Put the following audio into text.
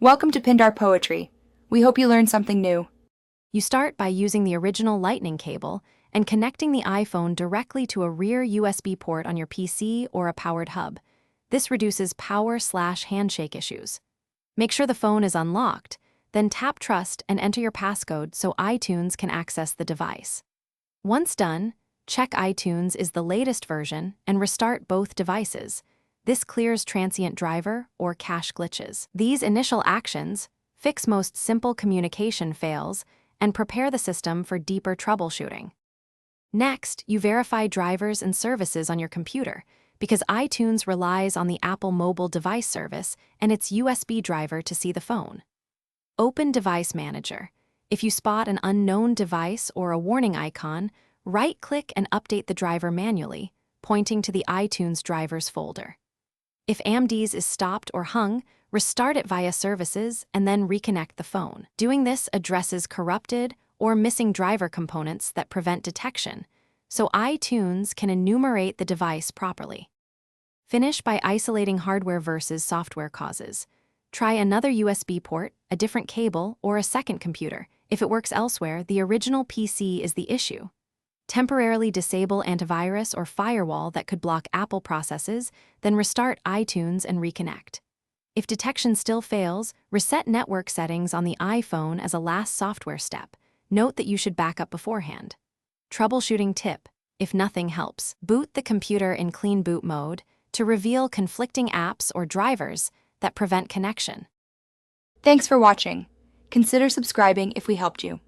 Welcome to Pindar Poetry. We hope you learned something new. You start by using the original Lightning cable and connecting the iPhone directly to a rear USB port on your PC or a powered hub. This reduces power/handshake issues. Make sure the phone is unlocked, then tap Trust and enter your passcode so iTunes can access the device. Once done, check iTunes is the latest version and restart both devices. This clears transient driver or cache glitches. These initial actions fix most simple communication fails and prepare the system for deeper troubleshooting. Next, you verify drivers and services on your computer because iTunes relies on the Apple mobile device service and its USB driver to see the phone. Open Device Manager. If you spot an unknown device or a warning icon, right-click and update the driver manually, pointing to the iTunes drivers folder. If AMDs is stopped or hung, restart it via services and then reconnect the phone. Doing this addresses corrupted or missing driver components that prevent detection, so iTunes can enumerate the device properly. Finish by isolating hardware versus software causes. Try another USB port, a different cable, or a second computer. If it works elsewhere, the original PC is the issue. Temporarily disable antivirus or firewall that could block Apple processes, then restart iTunes and reconnect. If detection still fails, reset network settings on the iPhone as a last software step. Note that you should back up beforehand. Troubleshooting tip: if nothing helps, boot the computer in clean boot mode to reveal conflicting apps or drivers that prevent connection. Thanks for watching. Consider subscribing if we helped you.